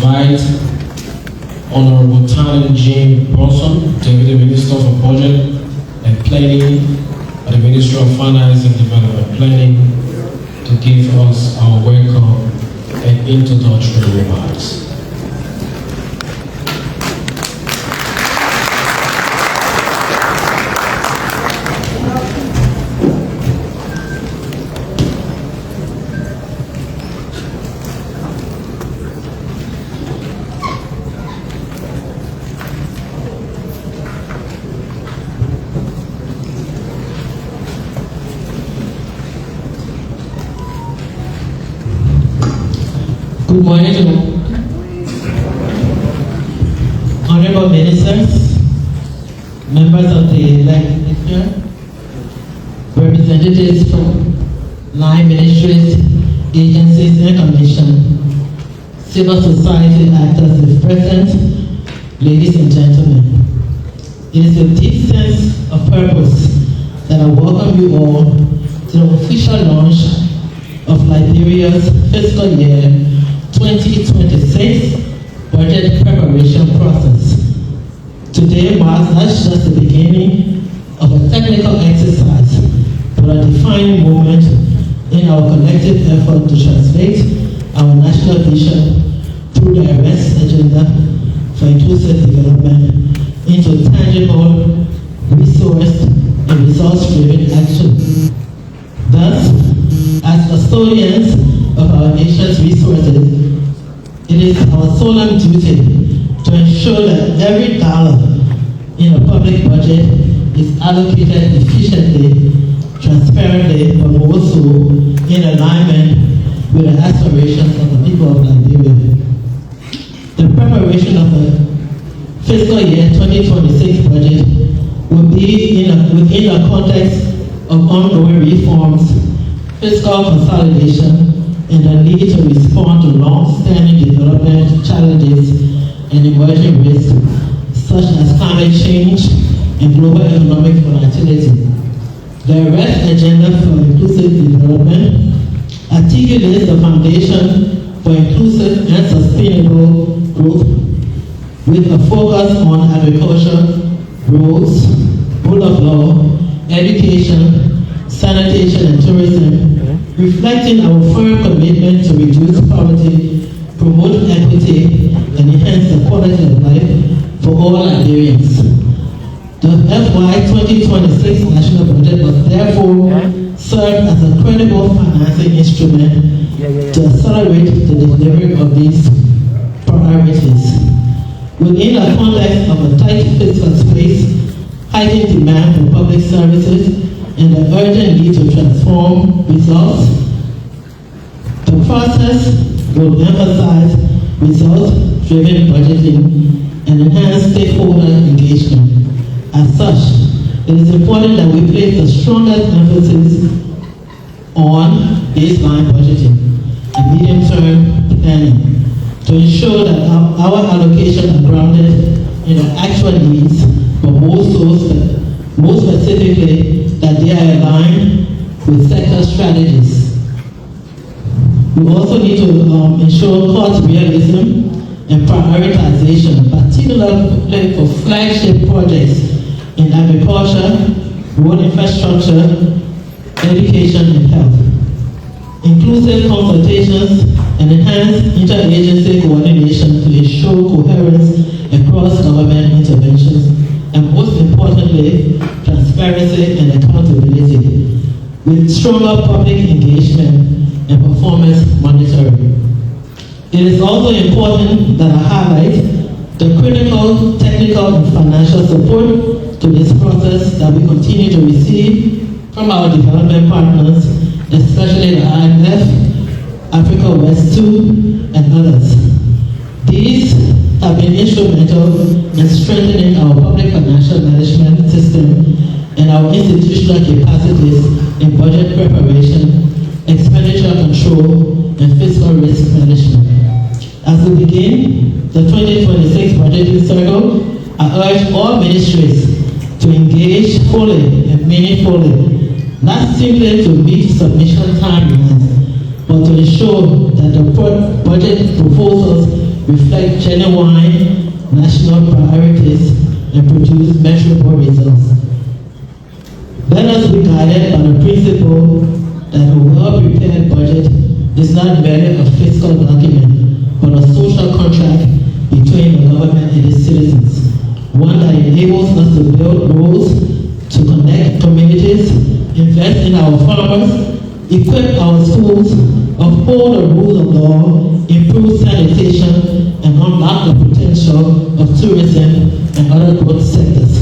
invite Honorable Tan Jane Bronson, Deputy Minister for Budget and Planning at the Ministry of Finance and Development Planning, to give us our welcome and introductory remarks. Good morning to honorable ministers, members of the legislature, representatives from line ministries, agencies and commissions, civil society actors if present, ladies and gentlemen. It is with deep sense of purpose that I welcome you all to the official launch of Liberia's fiscal year 2026 budget preparation process. Today marks not just the beginning of a technical exercise, but a defining moment in our collective effort to translate our national vision through the diverse agenda for inclusive development into tangible, resource and results-driven action. Thus, as custodians of our nation's resources, it is our solemn duty to ensure that every dollar in a public budget is allocated efficiently, transparently, but also in alignment with the aspirations of the people of Liberia. The preparation of the fiscal year 2026 budget will be within the context of ongoing reforms, fiscal consolidation, and the need to respond to long-standing development challenges and emerging risks such as climate change and global economic volatility. The REST agenda for inclusive development articulates the foundation for inclusive and sustainable growth with a focus on agriculture, roads, rule of law, education, sanitation, and tourism, reflecting our firm commitment to reduce poverty, promote equity, and enhance the quality of life for all Liberians. The FY 2026 national budget must therefore serve as a credible financing instrument to accelerate the delivery of these priorities. Within the context of a tight fiscal space, heightened demand for public services, and the urgent need to transform results, the process will emphasize results-driven budgeting and enhance stakeholder engagement. As such, it is important that we place the strongest emphasis on baseline budgeting and medium-term planning to ensure that our allocations are grounded in the actual needs, but more specifically, that they are aligned with sector strategies. We also need to ensure cost realism and prioritization, particularly for flagship projects in agriculture, road infrastructure, education, and health. Inclusive consultations and enhanced interagency coordination to ensure coherence across government interventions, and most importantly, transparency and accountability, with stronger public engagement and performance monitoring. It is also important that I highlight the critical technical and financial support to this process that we continue to receive from our development partners, especially the IMF, Africa West II, and others. These have been instrumental in strengthening our public financial management system and our institutional capacities in budget preparation, expenditure control, and fiscal risk management. As we begin the 2026 budgeting cycle, I urge all ministries to engage fully and meaningfully, not simply to meet submission timelines, but to ensure that the budget proposals reflect genuine national priorities, and produce measurable results. Let us be guided by the principle that a well-prepared budget is not merely a fiscal document, but a social contract between the government and its citizens, one that enables us to build roads, to connect communities, invest in our farmers, equip our schools, uphold the rule of law, improve sanitation, and unlock the potential of tourism and other growth sectors.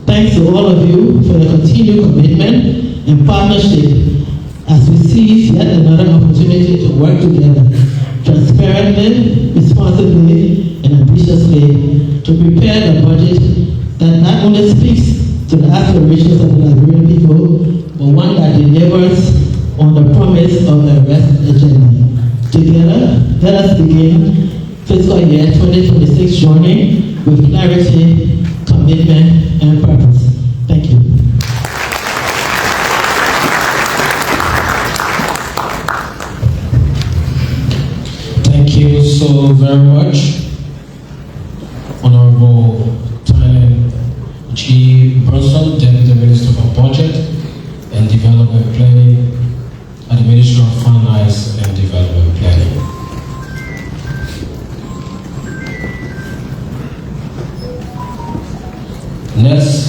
Thanks to all of you for the continued commitment and partnership as we seize yet another opportunity to work together transparently, responsibly, and ambitiously to prepare a budget that not only speaks to the aspirations of the Liberian people, but one that delivers on the promise of the rest agenda. Together, let us begin fiscal year 2026 journey with clarity, commitment, and purpose. Thank you. Thank you so very much, Honorable Tyler G. Bronson, Deputy Minister for Budget and Development Planning at the Ministry of Finance and Development Planning. Next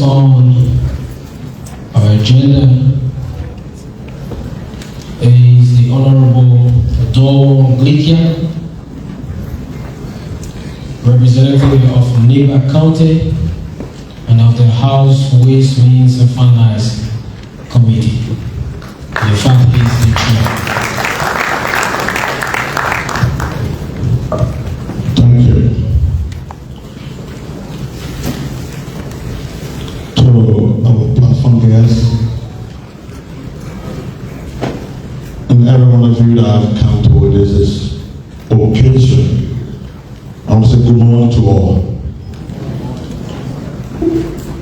on our agenda is the Honorable Adol Glikia, representative of Niba County and of the House Ways, Means and Finance Committee. In fact, he is the chair. Thank you. To our platform guests and every one of you that have come to this occasion, I want to say good morning to all.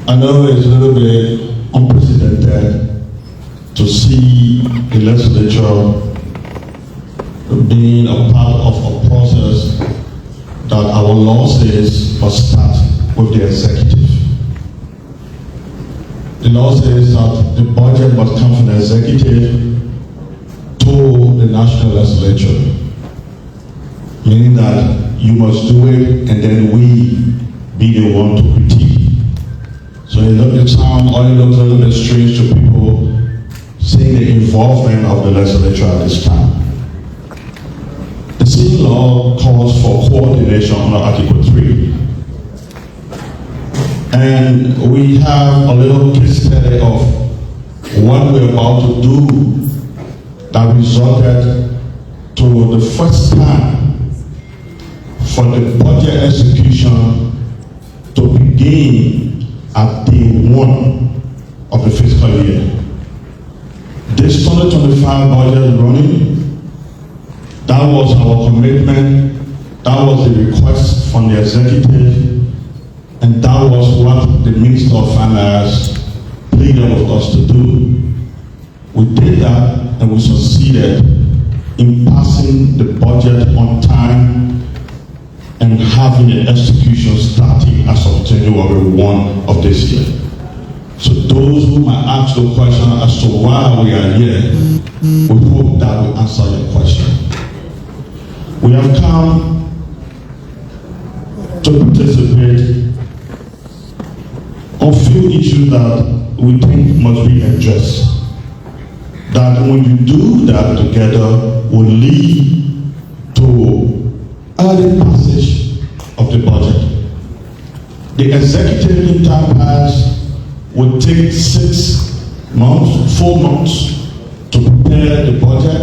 I know it's a little bit unprecedented to see the legislature being a part of a process that our law says must start with the executive. The law says that the budget must come from the executive to the national legislature, meaning that you must do it and then we be the one to critique. So it looks a little bit strange to people seeing the involvement of the legislature at this time. The same law calls for coordination under Article 3. And we have a little case study of what we're about to do that resulted to the first time for the budget execution to begin at day 1 of the fiscal year. This 2025 budget running, that was our commitment, that was the request from the executive, and that was what the Minister of Finance pleaded with us to do. We did that and we succeeded in passing the budget on time and having the execution starting as of January 1 of this year. So those who might ask the question as to why we are here, we hope that will answer your question. We have come to participate on few issues that we think must be addressed. That when you do that together will lead to early passage of the budget. The executive in time past would take 4 months to prepare the budget,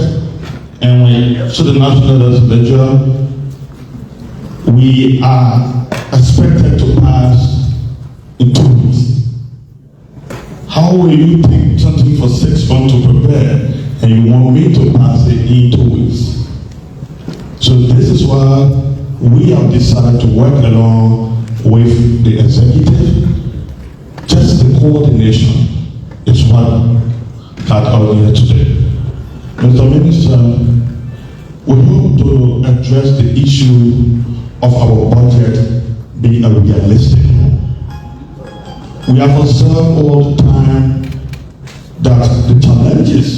and when so the national legislature, we are expected to pass in 2 weeks. How will you take something for 6 months to prepare and you want me to pass it in 2 weeks? So this is why we have decided to work along with the executive, just the coordination part cut earlier today. Mr. Minister, we hope to address the issue of our budget being realistic. We have observed all the time that the challenges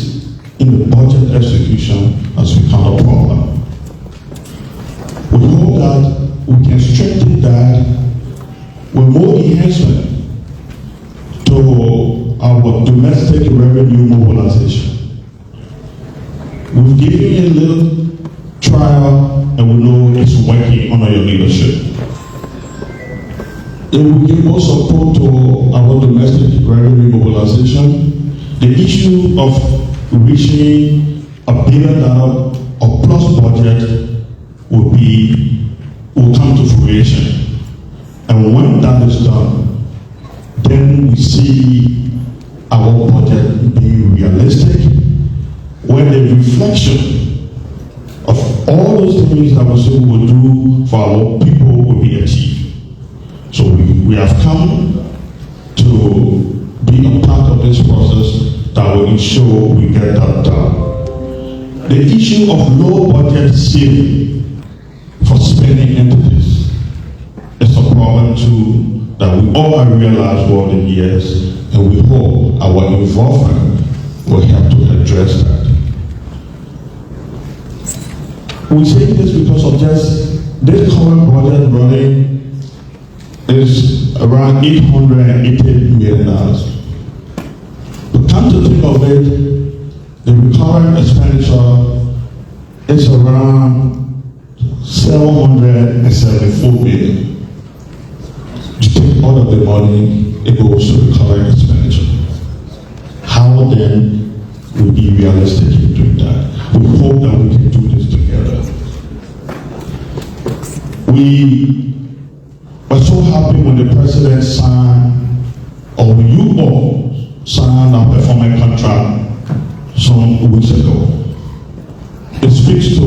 in the budget execution has become a problem. We hope that we can strengthen that with more enhancement to our domestic revenue mobilization. We've given you a little trial and we know it's working under your leadership. It will give more support to our domestic revenue mobilization. The issue of reaching $1 billion or plus budget will come to fruition. And when that is done, then we see our budget being realistic, where the reflection of all those things that we say we will do for our people will be achieved. So we have come to be a part of this process that will ensure we get that done. The issue of low budget ceiling for spending entities is a problem too that we all have realized over the years, and we hope our involvement will help to address that. We say this because of just this current budget running is around $880 million. But come to think of it, the recurrent expenditure is around $774 million. You take all of the money, it goes to recurrent expenditure. How then will be realistic in doing that? We hope that we can do this together. We were so happy when the president signed, or when you all signed our performance contract some weeks ago. It speaks to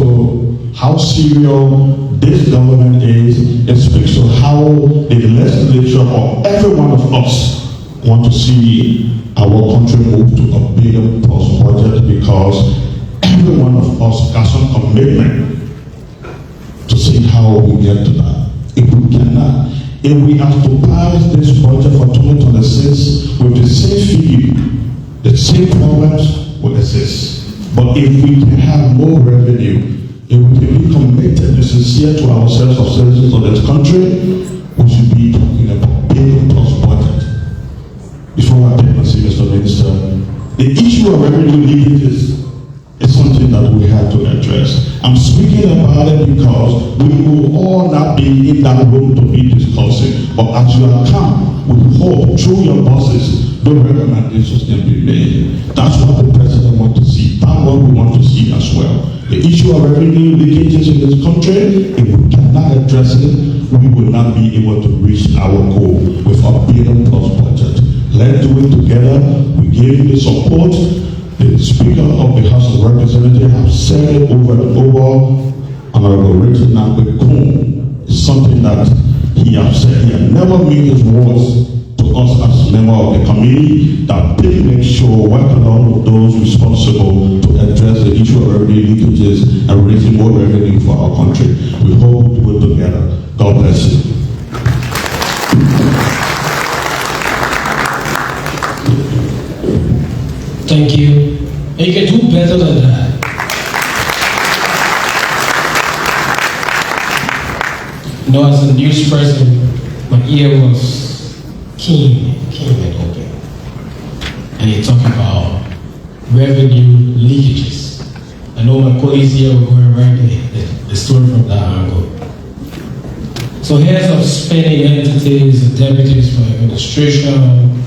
how serious this government is. It speaks to how the legislature or every one of us want to see our country move to $1 billion plus budget, because every one of us got some commitment to see how we get to that. If we cannot, if we have to pass this budget for 2026 with the same figure, the same problems will exist. But if we can have more revenue, if we can be committed and sincere to ourselves as citizens of this country, we should be talking about $1 billion plus budget. Before I take my serious, Mr. Minister, the issue of revenue leakages is something that we have to address. I'm speaking about it because we will all not be in that room to be discussing. But as you have come, we hope through your bosses, the recommendations can be made. That's what the president wants to see. That's what we want to see as well. The issue of revenue leakages in this country, if we cannot address it, we will not be able to reach our goal with $1 billion plus budget. Let's do it together. We give you the support. The Speaker of the House of Representatives has said it over and over. Honorable Richard Nambekun is something that he has said. He has never made his words to us as a member of the committee, that please make sure work along with those responsible to address the issue of revenue leakages and raising more revenue for our country. We hope we do it together. God bless you. Thank you. And you can do better than that. You know, as a news person, my ear was keen and open. And you're talking about revenue leakages. I know my colleagues here were going right the story from that angle. So here's some spending entities and deputies for administration,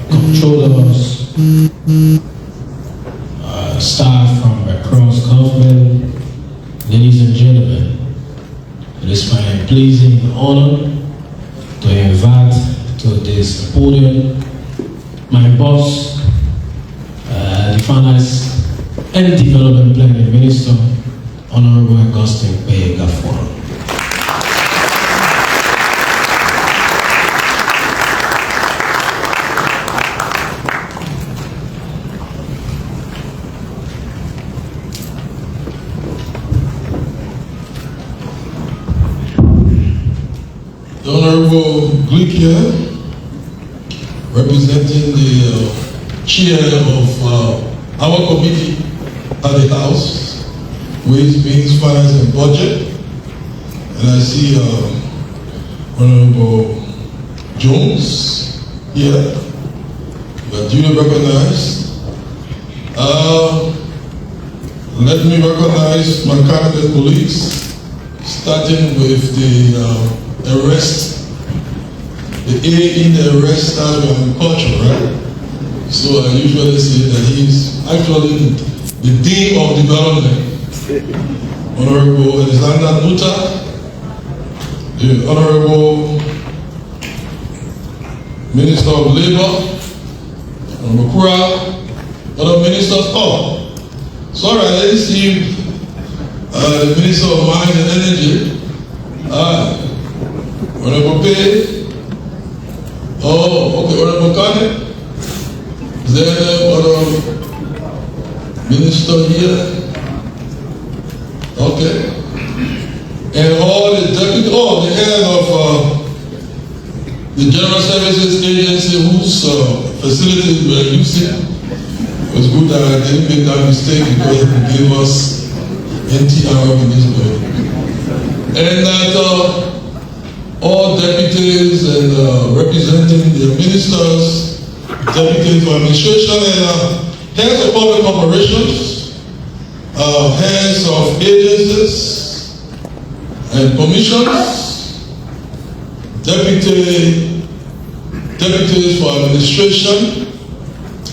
controllers, staff from across government. Ladies and gentlemen, it is my pleasing honor to invite to this podium my boss, the Finance and Development Planning Minister, Honorable Augustine Gafon. Republic here, representing the chair of our committee at the House, Ways, Means, Finance and Budget. And I see Honorable Jones here. You are duly recognized. Let me recognize my cabinet colleagues, starting with the arrest. The A in the arrest starts with culture, right? So I usually say that he's actually the Dean of Development. Honorable Alexander Nuta, the Honorable Minister of Labor, Honorable Kura, other ministers. Oh, sorry, I didn't see the Minister of Mines and Energy, Honorable Pei. Oh, okay, Honorable Kane. Is there other minister here? Okay. And all the deputy, the head of the General Services Agency, whose facilities we are using. It was good that I didn't make that mistake because it gave us NTR in this building. And that all deputies and representing the ministers, deputies for administration, and heads of public operations, heads of agencies and commissions, deputies for administration,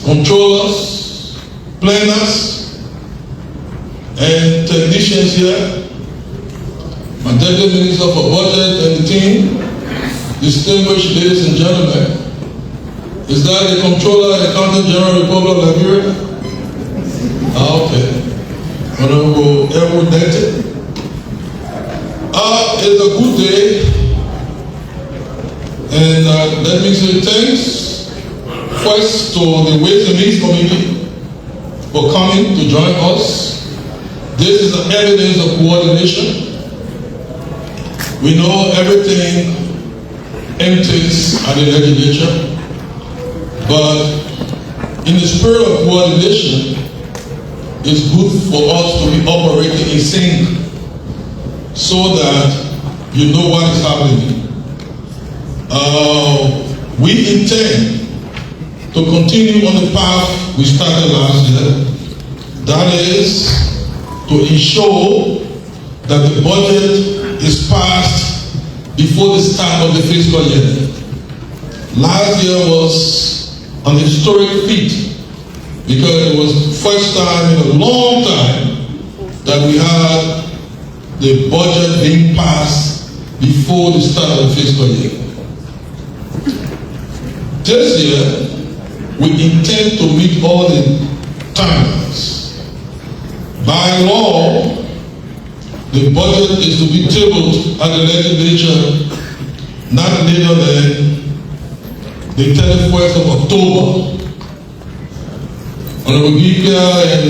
controllers, planners, and technicians here, my Deputy Minister for Budget and the team, distinguished ladies and gentlemen. Is that the Controller and Accountant General Republic of Liberia? Okay. Honorable Edward Nete. It's a good day, and let me say thanks first to the Ways and Means Committee for coming to join us. This is an evidence of coordination. We know everything empties at the legislature, but in the spirit of coordination, it's good for us to be operating in sync so that you know what is happening. We intend to continue on the path we started last year. That is to ensure that the budget is passed before the start of the fiscal year. Last year was an historic feat because it was the first time in a long time that we had the budget being passed before the start of the fiscal year. This year, we intend to meet all the timelines. By law, the budget is to be tabled at the legislature not later than the 31st of October. Honorable Gipia and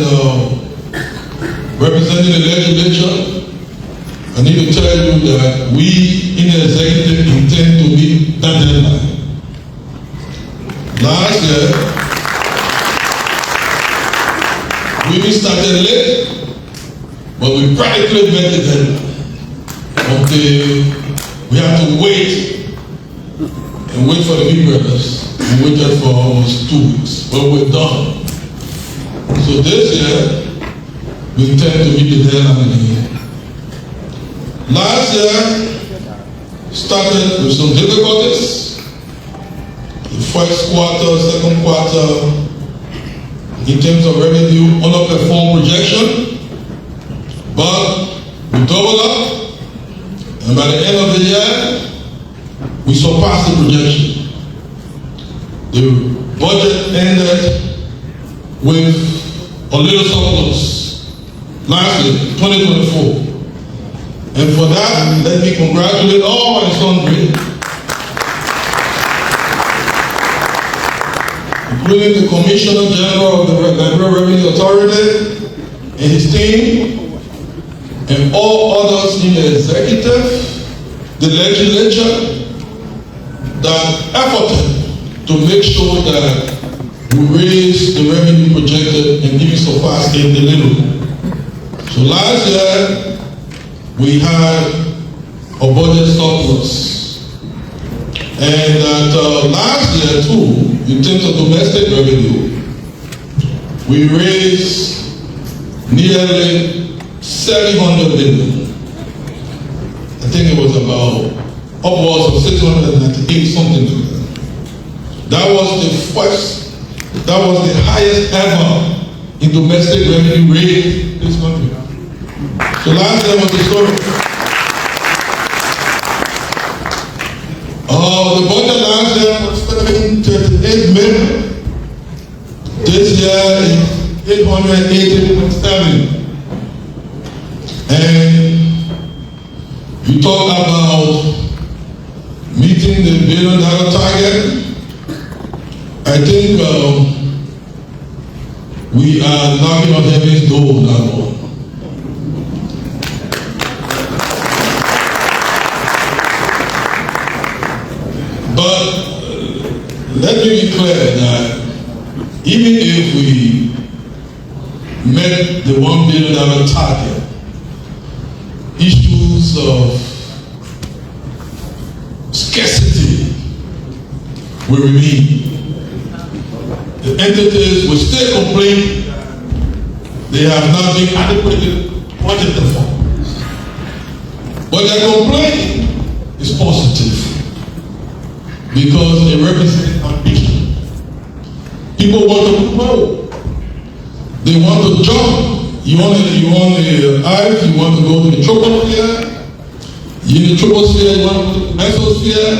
representing the legislature, I need to tell you that we in the executive intend to meet that deadline. Last year, we started late, but we practically met the deadline. Okay, we have to wait and wait for the big brothers. We waited for almost 2 weeks, but we're done. So this year, we intend to meet the deadline again. Last year started with some difficulties. The first quarter, second quarter, in terms of revenue, underperformed projection, but we doubled up, and by the end of the year, we surpassed the projection. The budget ended with a little surplus last year, 2024. And for that, let me congratulate all my sundry, including the Commissioner General of the Liberia Revenue Authority and his team, and all others in the executive, the legislature, that effort to make sure that we raise the revenue projected and even so fast in the little. So last year, we had a budget surplus. And that last year too, in terms of domestic revenue, we raised nearly 700 million. I think it was about upwards of 698 something to that. That was the highest ever in domestic revenue raised in this country. So last year was the story. The budget last year was 38 million. This year is 880.7. And you talk about meeting the $1 billion target. I think we are knocking on heaven's door now. But let me be clear that even if we met the $1 billion target, issues of scarcity will remain. The entities will still complain they have not been adequately budgeted for. But their complaint is positive because it represents ambition. People want to grow. They want to jump. You want the ice, you want to go to the troposphere. In the troposphere, you want to go to the mesosphere.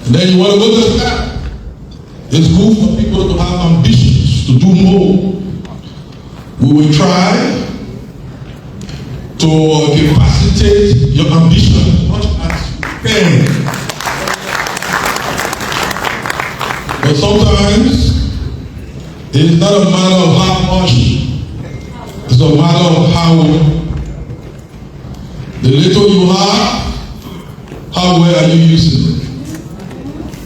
And then you want to go to the sky. It's good for people to have ambitions, to do more. We will try to capacitate your ambition as much as you can. But sometimes it is not a matter of how much, it's a matter of how the little you have, how well are you using it.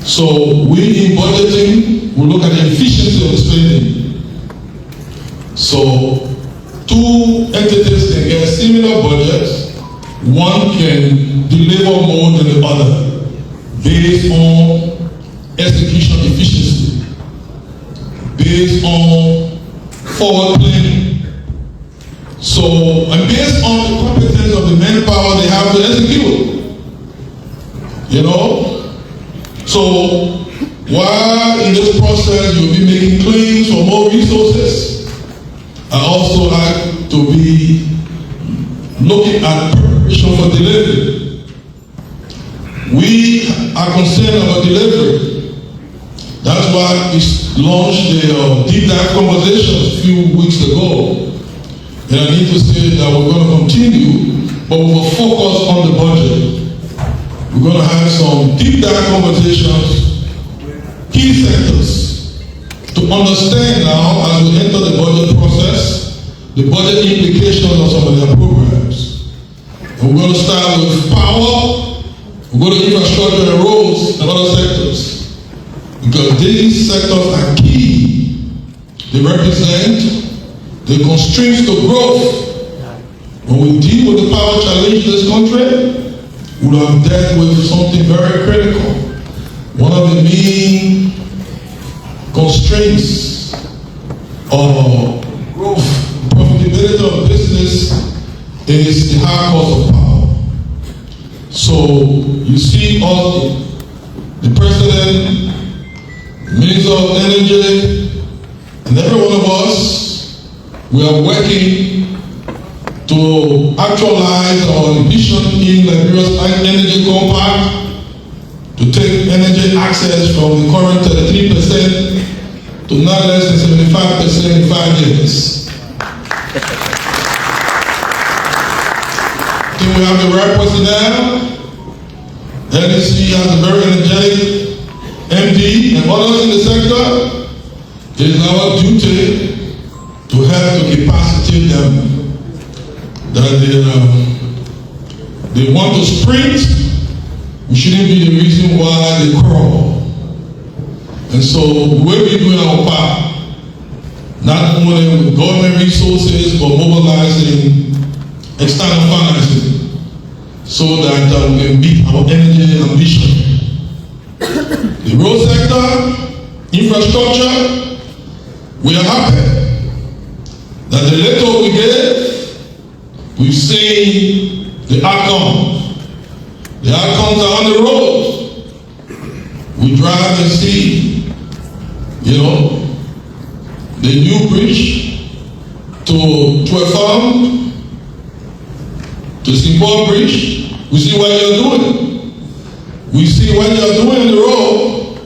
So we in budgeting, we look at the efficiency of the spending. So two entities can get similar budgets, one can deliver more than the other based on execution efficiency, based on forward planning. So, and based on the competence of the manpower they have to execute. You know? So, while in this process you'll be making claims for more resources, I also like to be looking at preparation for delivery. We are concerned about delivery. That's why we launched the deep dive conversations a few weeks ago. And I need to say that we're going to continue, but we will focus on the budget. We're going to have some deep dive conversations, key sectors, to understand now as we enter the budget process, the budget implications of some of their programs. And we're going to start with power, we're going to infrastructure and roads and other sectors. Because these sectors are key. They represent the constraints to growth. When we deal with the power challenge in this country, we have dealt with something very critical. One of the main constraints of growth, profitability of business is the high cost of power. So you see all the president, Minister of Energy, and every one of us, we are working to actualize our ambition in Liberia's energy compact, to take energy access from the current 33% to not less than 75% in 5 years. I think we have the right personnel. NDC has a very energetic MD and others in the sector. It is our duty to help to capacitate them that they want to sprint we shouldn't be the reason why they quarrel. And so we'll be doing our part, not only with government resources, but mobilizing external financing so that we can meet our energy and ambition. The road sector, infrastructure, we are happy that the letter we gave, we've seen the outcome. The outcomes are on the road. We drive and see, the new bridge to a farm, to Singapore Bridge. We see what you're doing. We see what you're doing on the road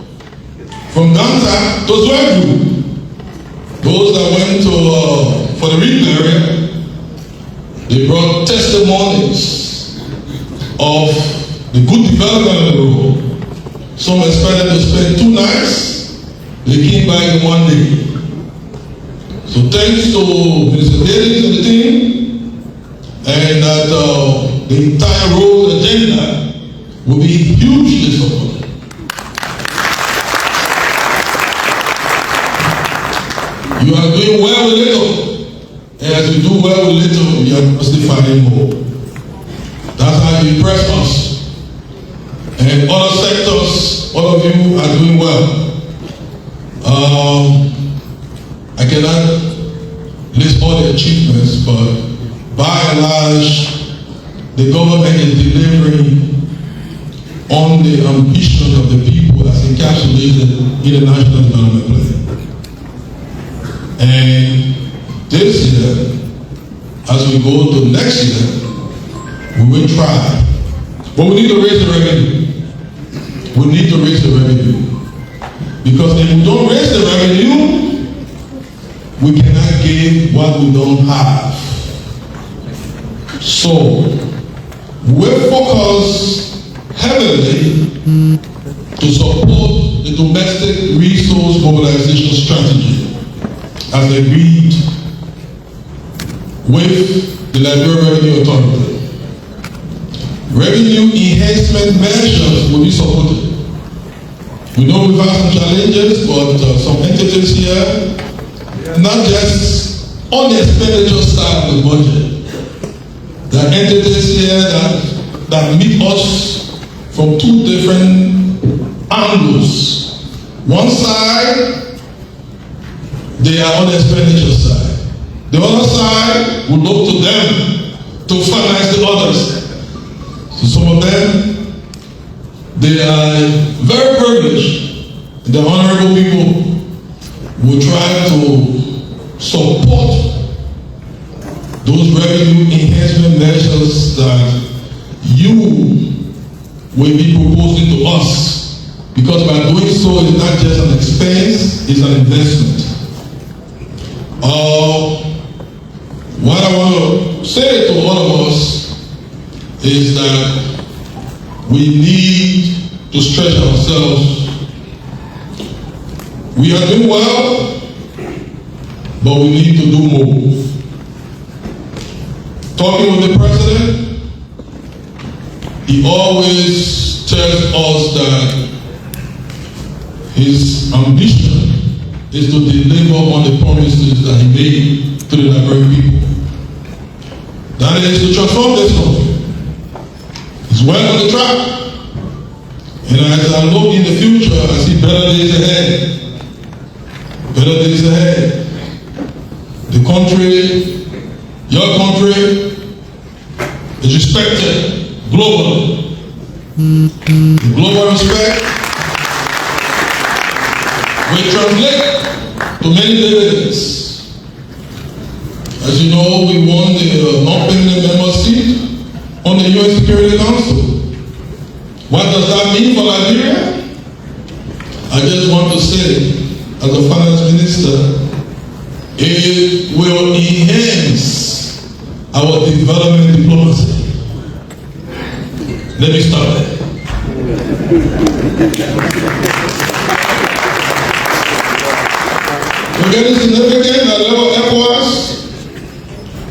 from Ganta to Zwergu. Those that went to for the TrueLiberia, they brought testimonies of the good development of the road. Some expected to spend 2 nights, they came back in 1 day. So thanks to Mr. Davis and the team, and that the entire road agenda will be hugely supported. You are doing well with little, and as you do well with little, you are constantly finding more. That's how you impress us. And other sectors, all of you are doing well. I cannot list all the achievements, but by and large, the government is delivering on the ambition of the people as encapsulated in the National Development Plan. And this year, as we go to next year, we will try. But we need to raise the revenue. We need to raise the revenue. Because if we don't raise the revenue, we cannot give what we don't have. So, we'll focus heavily to support the domestic resource mobilization strategy as agreed with the Liberia Revenue Authority. Revenue enhancement measures will be supported. We know we've had some challenges, but some entities here, not just on the expenditure side of the budget, there are entities here that meet us from 2 different angles. One side, they are on the expenditure side. The other side will look to them to finance the others. So some of them, they are very privileged. The honorable people will try to support those revenue enhancement measures that you will be proposing to us, because by doing so, it's not just an expense, it's an investment. What I want to say to all of us is that we need to stretch ourselves. We are doing well, but we need to do more. Talking with the president, he always tells us that his ambition is to deliver on the promises that he made to the Liberian people. That is to transform this country. He's well on the track. And as I look in the future, I see better days ahead. Better days ahead. The country, your country, is respected globally. The global respect will translate to many dividends. As you know, we won the non-permanent member seat on the UN Security Council. What does that mean for Liberia? I just want to say, as a finance minister, it will enhance our development diplomacy. Let me start there. We're getting significant at level of ECOWAS.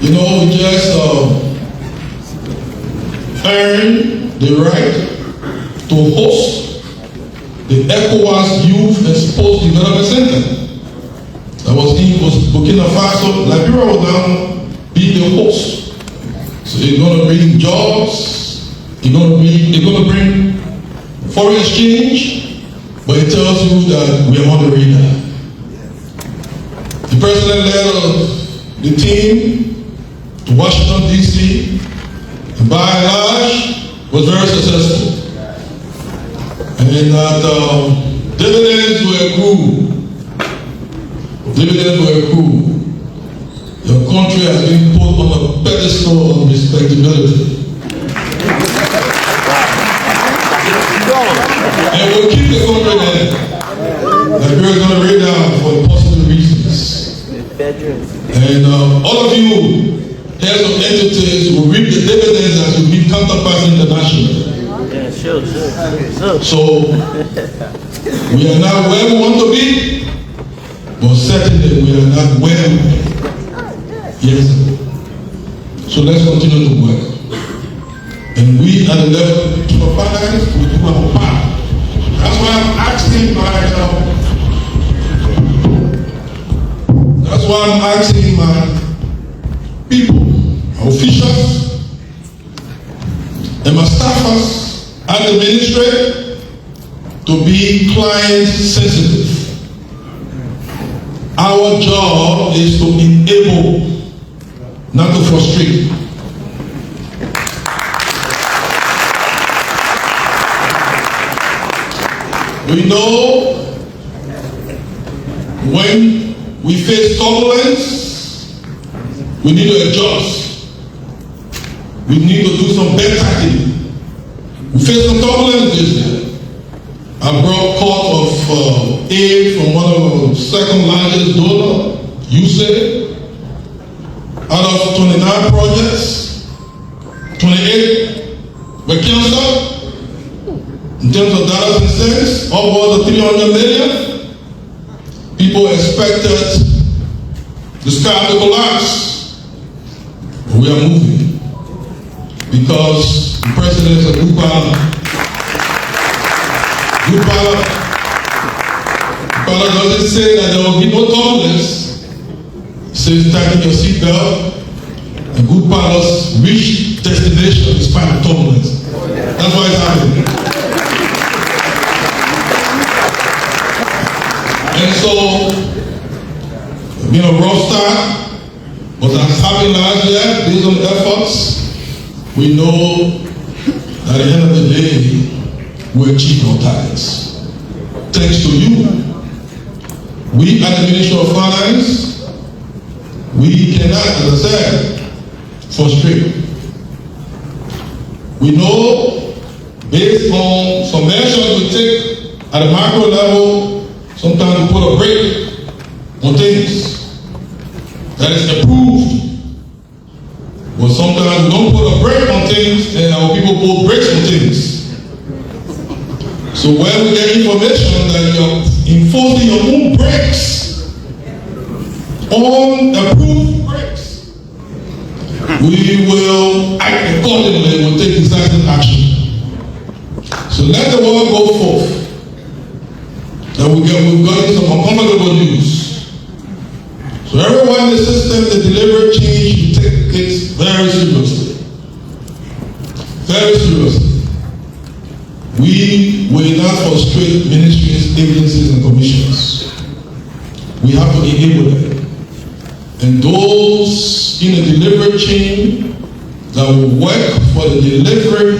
You know, we just earned the right ECOWAS Youth and Sports Development Center. That was in Burkina Faso. Liberia will now be the host. So it's going to bring jobs, it's going to bring foreign exchange, but it tells you that we are on the radar. The president led the team to Washington, D.C., and by and large was very successful. And that dividends were accrued. Dividends were accrued. Your country has been put on a pedestal of respectability. And we'll keep the country there. Liberia is going to rate down for possible reasons. And all of you, heads of entities, will reap the dividends as you meet counterparts internationally. Yeah, sure. So, we are not where we want to be, but certainly we are not where we are. Yes. So let's continue to work. And we at the level of finance, we do our part. That's why I'm asking my people, our officials, and my staffers at the ministry to be client sensitive. Our job is to enable, not to frustrate. We know when we face turbulence, we need to adjust. We need to do some backtracking. We face some turbulence this year. I brought part of aid from one of our second largest donor, USAID. Out of 29 projects, 28 were canceled. In terms of dollars and cents, upwards of 300 million. People expected the sky to collapse. But we are moving. Because the president is a good pilot. Good pilot. The pilot doesn't say that there will be no turbulence. He says tighten your seatbelt. And good pilots reach destination despite the turbulence. That's why it's happening. And so, it's been a rough start, but as happened last year, based on efforts, we know that at the end of the day, we achieve our targets. Thanks to you, we at the Ministry of Finance, we cannot, as I said, frustrate. We know, based on some measures we take at a macro level, sometimes we put a brake on things that is approved. But sometimes we don't put a brake on things and our people put brakes on things. So when we get information that you're enforcing your own brakes on approved brakes, we will act accordingly and we'll take decisive action. So let the world go forth. That we've gotten some uncomfortable news. So everyone in the system, the deliberate change, you take it very seriously. Very seriously. We will not frustrate ministries, agencies, and commissions. We have to enable them. And those in a deliberate chain that will work for the delivery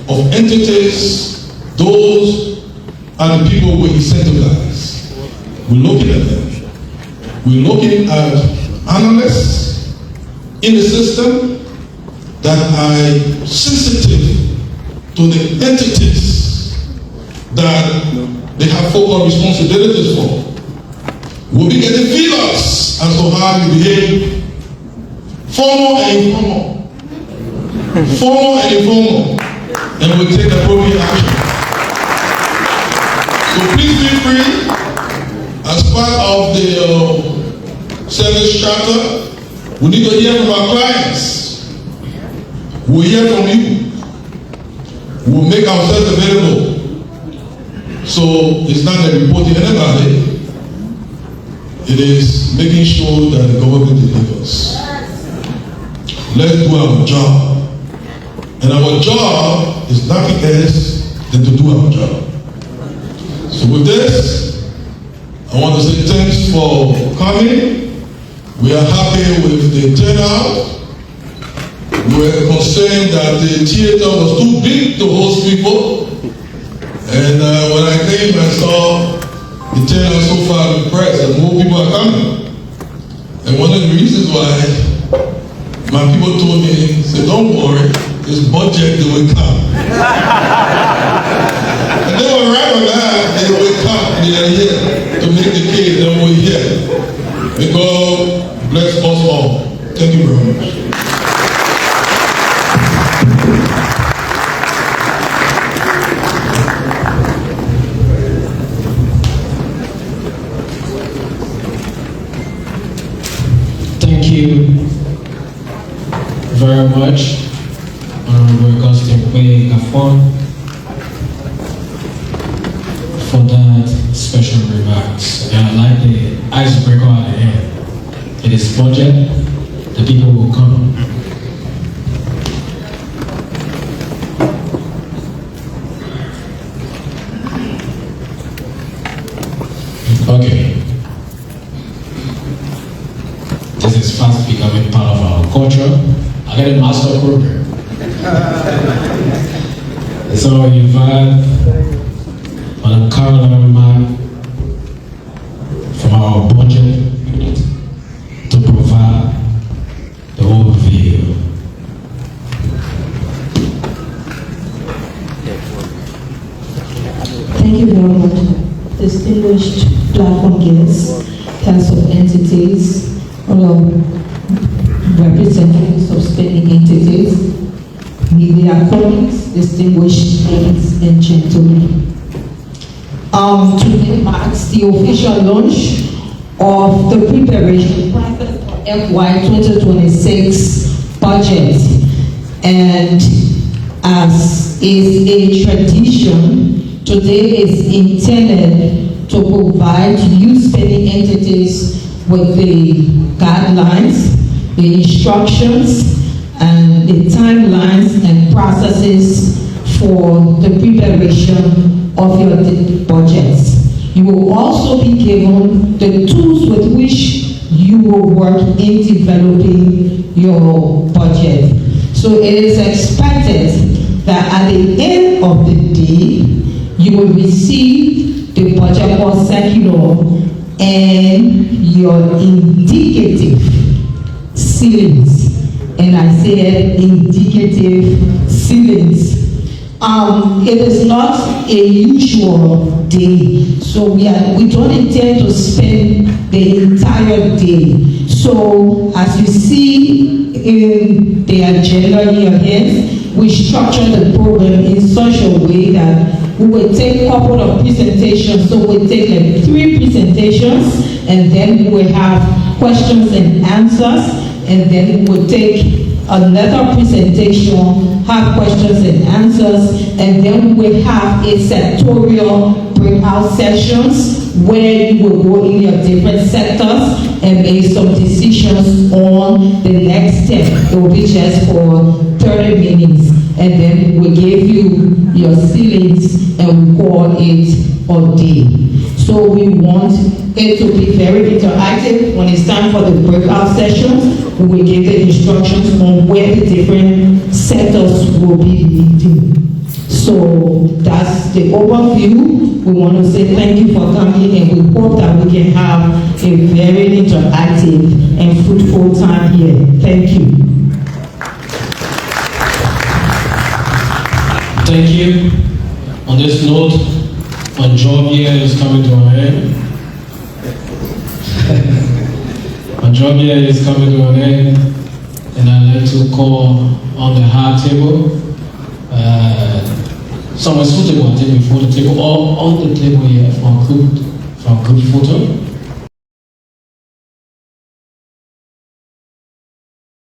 of entities, those are the people we incentivize. We're looking at them. We're looking at analysts in the system that are sensitive to the entities that they have focal responsibilities for. We'll be getting feelers as to how we behave, formal and informal. Formal and informal. And we'll take appropriate action. So please be free, as part of the service charter, we need to hear from our clients. We'll hear from you. We'll make ourselves available So it's not that reporting anybody, it is making sure that the government delivers. Let's do our job. And our job is nothing else than to do our job. So with this, I want to say thanks for coming. We are happy with the turnout. We were concerned that the theater was too big to host people. And when I came and saw the turnout so far, I'm impressed that more people are coming. And one of the reasons why my people told me, said, don't worry, this budget, they will come. And they were right on that, they will come, they are here to make the case, and we're here. May God bless us all. Thank you very much. Thank you very much, Honorable Augustine Gafon, for that special remarks. And I like the icebreaker at the end. It is budget, the people will come. Okay. This is fast becoming part of our culture. I got a master program. So we invite Madam Caroline from our budget unit to provide the overview. Thank you very much, distinguished platform guests, heads of entities, all of representatives of spending entities, media colleagues, distinguished ladies and gentlemen. Today marks the official launch of the preparation process for FY 2026 budget, and as is a tradition, today is intended to provide youth spending entities with the guidelines, the instructions, and the timelines and processes for the preparation of your budgets. You will also be given the tools with which you will work in developing your budget. So it is expected that at the end of the day, you will receive the budget or circular and your indicative ceilings. And I said indicative ceilings. It is not a usual day, so we don't intend to spend the entire day. So as you see in the agenda in your hands, we structure the program in such a way that we will take a couple of presentations. So we'll take like 3 presentations, and then we will have questions and answers, and then we'll take another presentation, have questions and answers, and then we'll have a sectorial breakout sessions where you will go in your different sectors and make some decisions on the next step. It will be just for 30 minutes, and then we give you your ceilings and we call it a day. So we want it to be very interactive. When it's time for the breakout sessions, we will give the instructions on where the different sectors will be meeting. So that's the overview. We want to say thank you for coming, and we hope that we can have a very interactive and fruitful time here. Thank you. Thank you. On this note, my job here is coming to an end. My job here is coming to an end, and I'd like to call on the hard table. Somewhere suitable, I think, before the table or on the table here for a good photo.